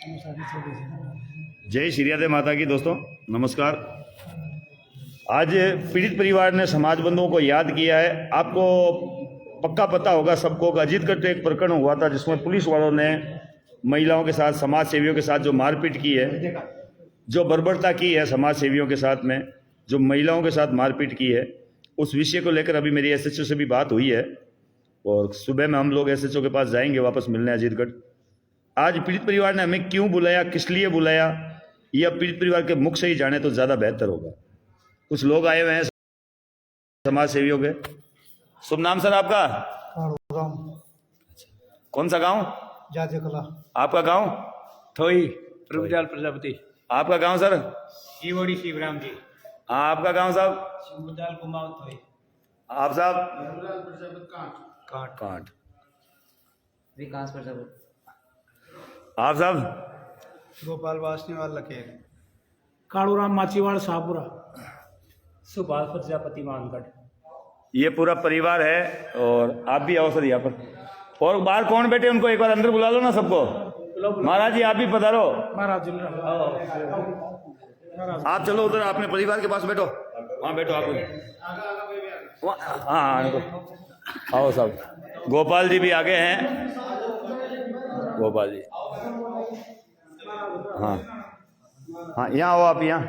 जय श्री राधे माता की। दोस्तों नमस्कार। आज पीड़ित परिवार ने समाज बंधुओं को याद किया है। आपको पक्का पता होगा सबको, अजीतगढ़ एक प्रकरण हुआ था जिसमें पुलिस वालों ने महिलाओं के साथ, समाज सेवियों के साथ जो मारपीट की है, जो बर्बरता की है समाज सेवियों के साथ में, जो महिलाओं के साथ मारपीट की है, उस विषय को लेकर अभी मेरी एसएचओ से भी बात हुई है और सुबह में हम लोग एसएचओ के पास जाएंगे वापस मिलने अजीतगढ़। आज पीड़ित परिवार ने हमें क्यों बुलाया, किस लिए बुलाया, यह पीड़ित परिवार के मुख से ही जाने तो ज़्यादा बेहतर होगा। कुछ लोग आए हुए हैं समाज सेवियों के। शुभ नाम सर आपका? कौन सा गांव? जाजे कला। आपका गांव? थोई प्रभुदयाल प्रजापति। आपका गांव सर? शिवोड़ी शिवराम जी। आपका गांव साहब? शिवदयाल कुमार थोई। आप साहब? काट कांट। विकास प्रजापति। आप साहब? गोपाल वासनीवाल लखेर। काड़ूराम माचीवाड़ शाहपुरा। सुभाष प्रजापति मानगढ़। ये पूरा परिवार है और आप भी आओ सर यहाँ पर। और बाहर कौन बैठे उनको एक बार अंदर बुला लो ना सबको। महाराज जी आप भी पधारो। महाराज जी आप चलो उधर अपने परिवार के पास बैठो, वहाँ बैठो आप। हाँ आओ साहब। गोपाल जी भी आगे हैं। गोपाल जी हाँ हाँ, यहाँ आओ आप। यहाँ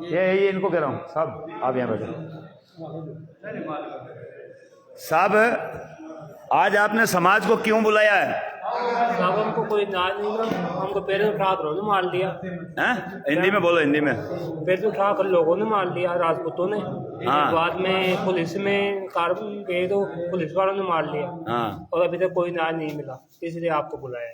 ये इनको कह रहा हूँ साहब, आप यहाँ बैठो। साहब आज आपने समाज को क्यों बुलाया है? साहब हमको कोई नाज नहीं था, हमको पैर उठा कर लोगों ने मार लिया। हैं? हिंदी में बोलो, हिंदी में। पैर उठा कर लोगों ने मार लिया, राजपूतों ने। हाँ। बाद में पुलिस में कार गए तो पुलिस वालों ने मार लिया। हाँ। और अभी तक कोई नाज नहीं मिला, इसलिए आपको बुलाया।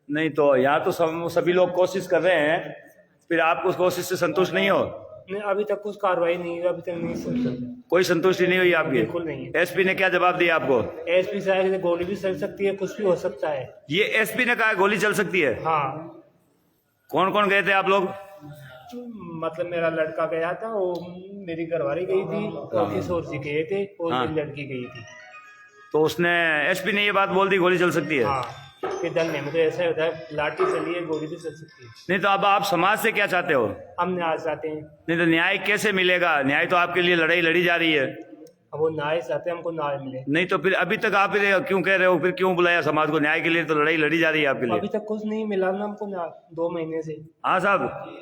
नहीं तो यहाँ तो सभी लोग कोशिश कर रहे हैं, फिर आप उस कोशिश से संतुष्ट नहीं हो? नहीं, अभी तक कुछ कार्रवाई नहीं हुई, अभी तक नहीं। कोई संतुष्टि नहीं हुई आपकी? बिल्कुल नहीं। एसपी ने क्या जवाब दिया आपको? एसपी साहब से गोली भी चल सकती है, कुछ भी हो सकता है। ये एसपी ने कहा गोली चल सकती है? हाँ। कौन कौन गए थे आप लोग? मतलब मेरा लड़का गया था, वो मेरी घरवाली गई थी और किशोर जी गए थे और हाँ। मेरी लड़की गई थी। तो उसने, एसपी ने ये बात बोल दी गोली चल सकती है? हाँ, कि डरने में तो ऐसा होता है, लाठी चली है, गोली भी चल सकती है। नहीं तो अब आप समाज से क्या चाहते हो? हम न्याय चाहते हैं। नहीं तो न्याय कैसे मिलेगा? न्याय तो आपके लिए लड़ाई लड़ी जा रही है। अब वो न्याय चाहते हैं, हमको न्याय मिले। नहीं तो फिर अभी तक आप क्यों कह रहे हो, फिर क्यों बुलाया समाज को? न्याय के लिए तो लड़ाई लड़ी जा रही है आपके अभी लिए। तक कुछ नहीं मिला ना हमको न्याय, 2 महीने से। हाँ साहब,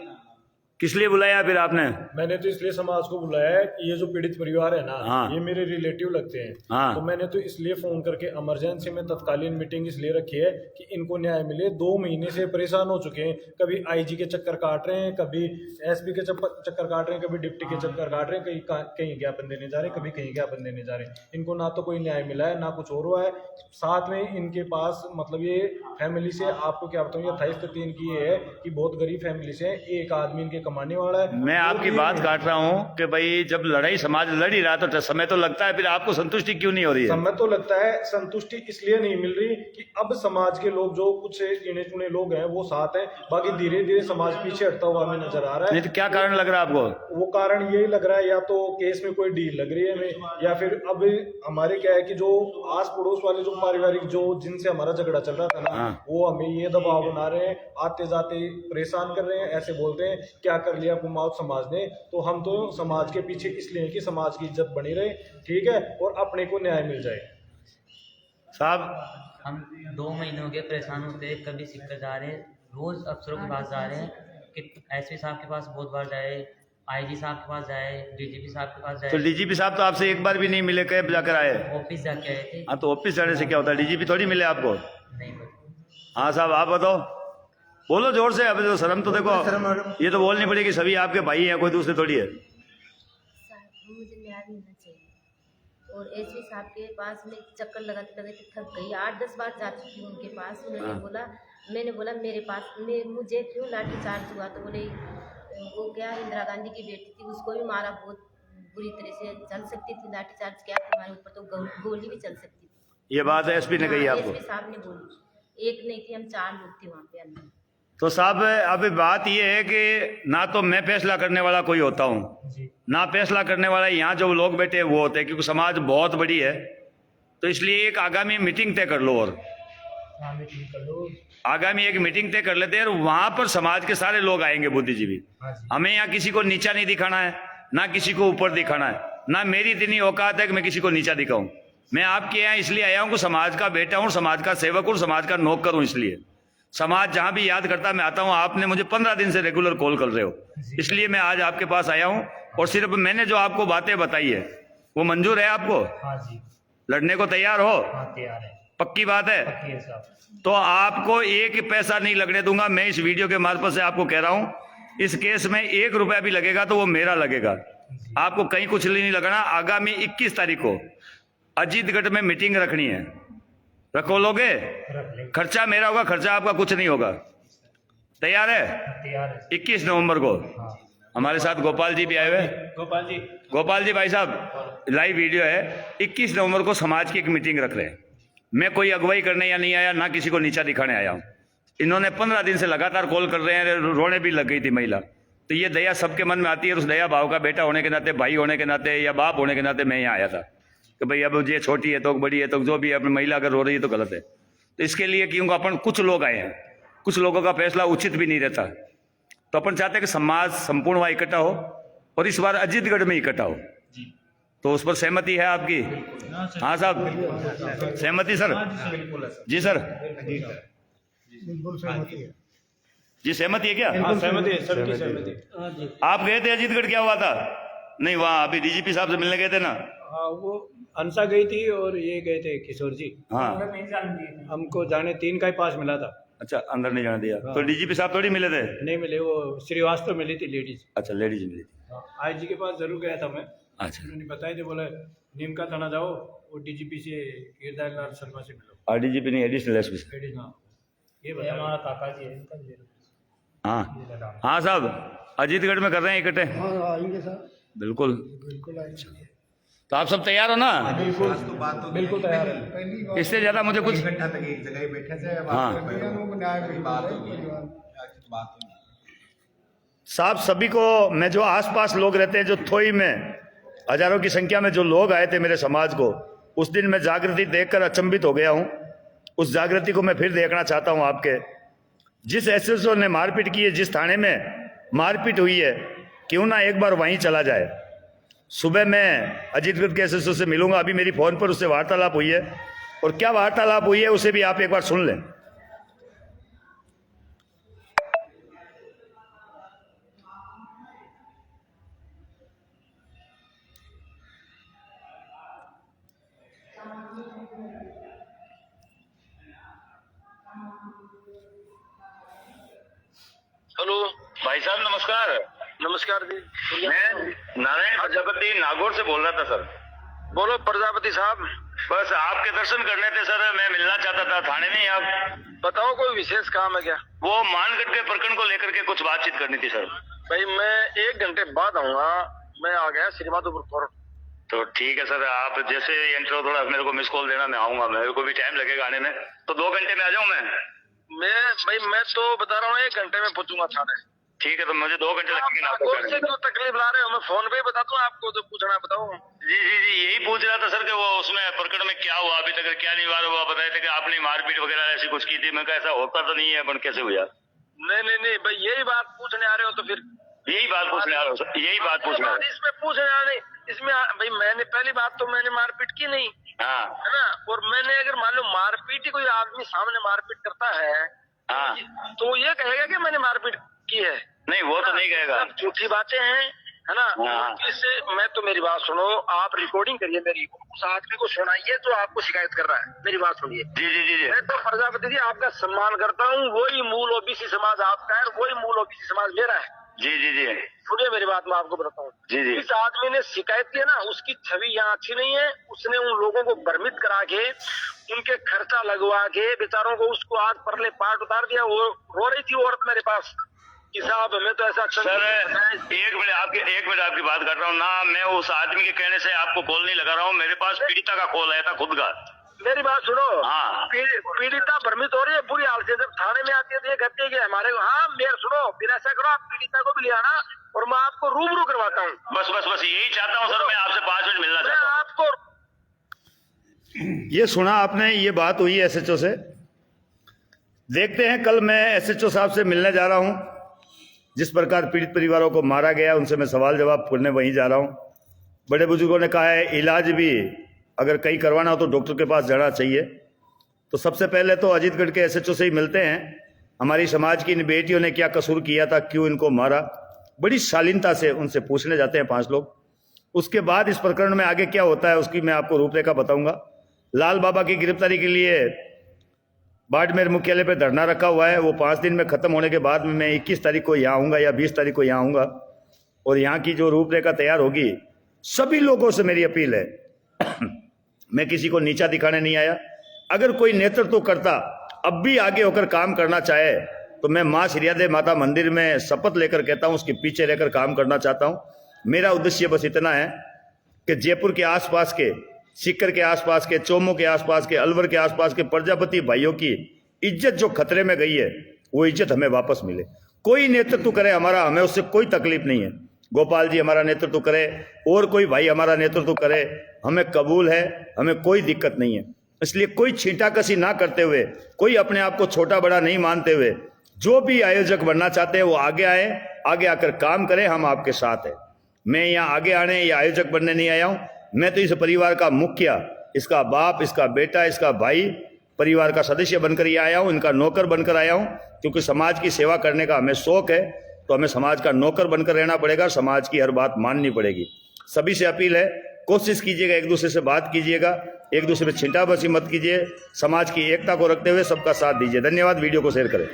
किस लिए बुलाया फिर आपने? मैंने तो इसलिए समाज को बुलाया है कि ये जो पीड़ित परिवार है ना, हाँ। ये मेरे रिलेटिव लगते हैं। हाँ। तो मैंने तो इसलिए फोन करके इमरजेंसी में तत्कालीन मीटिंग इसलिए रखी है कि इनको न्याय मिले। 2 महीने से परेशान हो चुके हैं, कभी आईजी के चक्कर काट रहे हैं, कभी एसपी के चक्कर काट रहे हैं, कभी डिप्टी के चक्कर काट रहे हैं, कहीं ज्ञापन देने जा रहे हैं, कभी कहीं ज्ञापन देने जा रहे हैं। इनको ना तो कोई न्याय मिला है, ना कुछ और हुआ है। साथ में इनके पास मतलब ये फैमिली से, आपको क्या बताऊँ, 28 स्थिति इनकी ये है कि बहुत गरीब फैमिली से, एक आदमी इनके कमाने वाला है। मैं आपकी बात काट रहा हूँ कि भाई जब लड़ाई समाज लड़ ही रहा तो समय तो लगता है, फिर आपको संतुष्टि क्यों नहीं हो रही है? समय तो लगता है, संतुष्टि इसलिए नहीं मिल रही कि अब समाज के लोग, जो कुछ गिने चुने लोग हैं, वो साथ हैं, बाकी धीरे धीरे समाज पीछे हटता हुआ हमें नजर आ रहा है। नहीं तो क्या कारण लग रहा है आपको? वो कारण यही लग रहा है, या तो केस में कोई डील लग रही है हमें, या फिर अब हमारे क्या है कि जो आस पड़ोस वाले जो पारिवारिक जो जिनसे हमारा झगड़ा चल रहा था ना, हाँ। वो हमें ये दबाव बना रहे हैं, आते जाते परेशान कर रहे हैं, ऐसे बोलते हैं क्या कर लिया कुमाऊं समाज ने। तो हम तो समाज के पीछे इसलिए हैं कि समाज की इज्जत बनी रहे, ठीक है, और अपने को न्याय मिल जाए। साहब हम 2 महीनों के परेशान होते हैं, कभी सिक्कर जा रहे हैं, रोज अफसरों के पास जा रहे हैं कि एसपी साहब के पास बहुत बार जाए, आईजी साहब के पास जाए, डीजीपी साहब के पास तो जाए। डीजीपी साहब तो आपसे एक बार भी नहीं मिले, कब जाकर आए? ऑफिस जाके आए थे। हाँ तो ऑफिस जाने से क्या होता है? डीजीपी थोड़ी मिले आपको? नहीं बोले। हाँ साहब आप बताओ, बोलो जोर से। अभी तो शर्म तो देखो, ये तो बोलनी पड़ेगी, सभी आपके भाई हैं, कोई दूसरे थोड़ी है। मुझे न्याय मिलना चाहिए। और एसपी साहब के पास में चक्कर लगाते लगाते थक गई, 8-10 बार जा चुकी हूँ उनके पास। मैंने बोला मेरे पास मुझे क्यों लाठी चार्ज हुआ? तो बोले वो क्या इंदिरा गांधी की बेटी थी, उसको भी मारा, बहुत बुरी तरह से। चल सकती थी लाठी चार्ज, क्या हमारे ऊपर तो गोली भी चल सकती थी। ये बात एसपी ने कही आपको? एसपी साहब ने बोली, एक नहीं थी, हम 4 लोग थे वहाँ पे अंदर। तो साहब अभी बात ये है कि ना तो मैं फैसला करने वाला कोई होता हूँ, ना फैसला करने वाला यहाँ जो लोग बैठे हैं वो होते हैं, क्योंकि समाज बहुत बड़ी है। तो इसलिए एक आगामी मीटिंग तय कर लो और हाँ मीटिंग कर लो। आगामी एक मीटिंग तय कर लेते हैं और वहां पर समाज के सारे लोग आएंगे बुद्धिजीवी। हाँ जी। हमें यहाँ किसी को नीचा नहीं दिखाना है, ना किसी को ऊपर दिखाना है, ना मेरी इतनी औकात है कि मैं किसी को नीचा दिखाऊं। मैं आपके यहाँ इसलिए आया हूं कि समाज का बेटा हूं, समाज का सेवक हूं, समाज का नौकर हूं। इसलिए समाज जहां भी याद करता मैं आता हूं। आपने मुझे 15 दिन से रेगुलर कॉल कर रहे हो, इसलिए मैं आज आपके पास आया हूं। और सिर्फ मैंने जो आपको बातें बताई है वो मंजूर है आपको? हाँ जी। लड़ने को तैयार हो? हाँ तैयार है। पक्की बात है? पक्की है साहब। तो आपको एक पैसा नहीं लगने दूंगा। मैं इस वीडियो के मार्फत से आपको कह रहा हूं, इस केस में 1 रुपया भी लगेगा तो वो मेरा लगेगा, आपको कहीं कुछ नहीं लगना। आगामी 21 तारीख को अजीतगढ़ में मीटिंग रखनी है, रखो लोगे? रख लेंगे। खर्चा मेरा होगा, खर्चा आपका कुछ नहीं होगा। तैयार है? तैयार है। 21 नवंबर को हाँ। हमारे साथ गोपाल जी भी आए हुए। गोपाल जी भाई साहब, लाइव वीडियो है। 21 नवंबर को समाज की एक मीटिंग रख रहे हैं। मैं कोई अगुवाई करने या नहीं आया, ना किसी को नीचा दिखाने आया हूं। इन्होंने 15 दिन से लगातार कॉल कर रहे हैं, रोने भी लग गई थी महिला। तो ये दया सबके मन में आती है, उस दया भाव का बेटा होने के नाते, भाई होने के नाते या बाप होने के नाते मैं यहाँ आया था कि भाई अब ये छोटी है तो बड़ी है तो जो भी है, अपनी महिला अगर रो रही है तो गलत है। तो इसके लिए क्योंकि अपन कुछ लोग आए हैं, कुछ लोगों का फैसला उचित भी नहीं रहता, तो अपन चाहते हैं कि समाज संपूर्ण वहां इकट्ठा हो और इस बार अजीतगढ़ में इकट्ठा हो। तो उस पर सहमति है आपकी? हाँ साहब, सहमति सर? जी सर, बिल्कुल सहमति है। जी सहमति है क्या? सहमति है, सबकी सहमति है। आप गए थे अजीतगढ़, क्या हुआ था? नहीं, वहाँ अभी डीजीपी साहब से मिलने गए थे ना? हाँ, वो अंसा गई थी और ये गए थे किशोर जी। हाँ, हमको जाने 3 का ही पास मिला था। अच्छा, अंदर नहीं जाने दिया। तो डीजीपी साहब थोड़ी मिले थे? नहीं मिले, वो श्रीवास्तव मिली थी लेडीज। अच्छा, लेडीज मिली थी। आईजी के पास जरूर गया था मैं। अच्छा, उन्होंने बताए थे, बोले नीमका थाना जाओ और डीजीपी से गिरदार लाल शर्मा से मिलो। और डीजीपी नहीं, एडिशनल एसपी से। लेडीज, हाँ, ये ये बताया। हमारा काका जी है, इनका ले लो। हाँ हाँ साहब, अजीतगढ़ में कर रहे हैं इकट्ठे? हाँ आएंगे सर, बिल्कुल। बिल्कुल आएंगे। तो आप सब तैयार हो ना? बिल्कुल तैयार है। इससे ज्यादा मुझे कुछ, घंटा तक एक जगह ही बैठे थे। हाँ साहब, सभी को मैं, जो आसपास लोग रहते हैं, जो थोई में हजारों की संख्या में जो लोग आए थे मेरे समाज को, उस दिन मैं जागृति देखकर अचंभित हो गया हूं। उस जागृति को मैं फिर देखना चाहता हूं। आपके जिस एसएसओ ने मारपीट की है, जिस थाने में मारपीट हुई है, क्यों ना एक बार वहीं चला जाए। सुबह मैं अजीतगढ़ के एसएसओ से मिलूंगा। अभी मेरी फोन पर उससे वार्तालाप हुई है, और क्या वार्तालाप हुई है उसे भी आप एक बार सुन लें। हेलो भाई साहब नमस्कार। नमस्कार जी। मैं नारायण प्रजापति नागौर से बोल रहा था सर। बोलो प्रजापति साहब। बस आपके दर्शन करने थे सर, मैं मिलना चाहता था। थाने में ही आप? बताओ, कोई विशेष काम है क्या? वो मानगढ़ के प्रकरण को लेकर के कुछ बातचीत करनी थी सर। भाई मैं 1 घंटे बाद आऊंगा। मैं आ गया श्रीमाधोपुर कोर्ट। तो ठीक है सर, आप जैसे एंटर हो थोड़ा मेरे को मिस कॉल देना, मैं आऊंगा। मेरे को भी टाइम लगेगा आने में, तो 2 घंटे में आ जाऊं मैं तो बता रहा हूँ 1 घंटे में पहुंचूंगा थाने। ठीक है, तो मुझे 2 घंटे लगेंगे ना आप आपको कौन से करने में। क्यों तकलीफ ला रहे हो? मैं फोन पे ही बता दूं आपको, जो पूछना है बताओ। जी जी जी, यही पूछ रहा था सर कि वो उसमें प्रकरण में क्या हुआ, अभी तक क्या नहीं हुआ। वो बताए थे कि आपने मारपीट वगैरह ऐसी कुछ की थी। मैं कहा ऐसा होता तो नहीं है, पर कैसे हुआ? नहीं भाई, यही बात पूछने आ रहे हो तो फिर यही बात पूछने आ रहा हूँ सर, यही बात पूछने आ रहा हूँ। इसमें पूछने आ रहे, इसमें भाई मैंने पहली बात तो मैंने मारपीट की नहीं हाँ है ना। और मैंने अगर मान लो मारपीट ही कोई आदमी सामने मारपीट करता है हाँ, तो ये कहेगा कि मैंने मारपीट की है। नहीं वो तो नहीं कहेगा। सब झूठी बातें हैं, है ना। हाँ। इससे मैं तो, मेरी बात सुनो, आप रिकॉर्डिंग करिए मेरी, उस आदमी को सुनाइए जो आपको शिकायत कर रहा है। मेरी बात सुनिए। जी जी जी जी, मैं तो प्रजापति जी आपका सम्मान करता हूँ। वही मूल ओबीसी समाज आपका है, वही मूल ओबीसी समाज मेरा है। जी जी जी सुनिए मेरी बात, मैं आपको बताता हूँ। जी जी। इस आदमी ने शिकायत की है ना, उसकी छवि यहाँ अच्छी नहीं है। उसने उन लोगों को भ्रमित करा के, उनके खर्चा लगवा के बेचारों को, उसको आज परले पाट उतार दिया। वो रो रही थी औरत मेरे पास कि साहब हमें तो ऐसा सर, एक मिनट आपकी बात कर रहा हूँ ना। मैं उस आदमी के कहने से आपको कॉल नहीं लगा रहा हूँ। मेरे पास पीड़िता का कॉल आया था खुद का। मेरी बात सुनो। हाँ। पीड़िता भ्रमित हो रही है बुरी हाल से। जब थाने में आती है तो ये कहती है कि हमारे, हाँ मेरे सुनो, फिर ऐसा करो, आप पीड़िता को भी ले आना और मैं आपको रूबरू करवाता हूँ। बस यही चाहता हूँ सर, मैं आपसे 5 मिनट मिलना मैं चाहता हूँ। आपको, ये सुना आपने, ये बात हुई एसएचओ से? देखते हैं, कल मैं एसएचओ साहब से मिलने जा रहा हूं। जिस प्रकार पीड़ित परिवारों को मारा गया उनसे मैं सवाल जवाब करने वहीं जा रहा हूं। बड़े बुजुर्गों ने कहा है इलाज भी अगर कहीं करवाना हो तो डॉक्टर के पास जाना चाहिए। तो सबसे पहले तो अजीतगढ़ के एसएचओ से ही मिलते हैं। हमारी समाज की इन बेटियों ने क्या कसूर किया था, क्यों इनको मारा, बड़ी शालीनता से उनसे पूछने जाते हैं 5 लोग। उसके बाद इस प्रकरण में आगे क्या होता है उसकी मैं आपको रूपरेखा बताऊंगा। लाल बाबा की गिरफ्तारी के लिए बाड़मेर मुख्यालय पर धरना रखा हुआ है। वो 5 दिन में खत्म होने के बाद मैं 21 तारीख को यहाँ आऊँगा या 20 तारीख को यहाँ आऊँगा और यहाँ की जो रूपरेखा तैयार होगी, सभी लोगों से मेरी अपील है मैं किसी को नीचा दिखाने नहीं आया। अगर कोई नेतृत्व करता अब भी आगे होकर काम करना चाहे तो मैं माँ श्रीयादेव माता मंदिर में शपथ लेकर कहता हूँ उसके पीछे रहकर काम करना चाहता हूँ। मेरा उद्देश्य बस इतना है कि जयपुर के आसपास के, सीकर के आसपास के, चोमू के आसपास के, अलवर के आसपास के प्रजापति भाइयों की इज्जत जो खतरे में गई है वो इज्जत हमें वापस मिले। कोई नेतृत्व करे हमारा, हमें उससे कोई तकलीफ नहीं है। गोपाल जी हमारा नेतृत्व करे और कोई भाई हमारा नेतृत्व करे, हमें कबूल है, हमें कोई दिक्कत नहीं है। इसलिए कोई छींटाकशी ना करते हुए, कोई अपने आप को छोटा बड़ा नहीं मानते हुए, जो भी आयोजक बनना चाहते हैं वो आगे आए, आगे आकर काम करें, हम आपके साथ हैं। मैं यहाँ आगे आने या आयोजक बनने नहीं आया हूँ। मैं तो इस परिवार का मुखिया, इसका बाप, इसका बेटा, इसका भाई, परिवार का सदस्य बनकर ये आया हूँ, इनका नौकर बनकर आया हूँ। क्योंकि समाज की सेवा करने का हमें शौक है तो हमें समाज का नौकर बनकर रहना पड़ेगा, समाज की हर बात माननी पड़ेगी। सभी से अपील है, कोशिश कीजिएगा, एक दूसरे से बात कीजिएगा, एक दूसरे पे छिंटाबसी मत कीजिए, समाज की एकता को रखते हुए सबका साथ दीजिए। धन्यवाद। वीडियो को शेयर करें।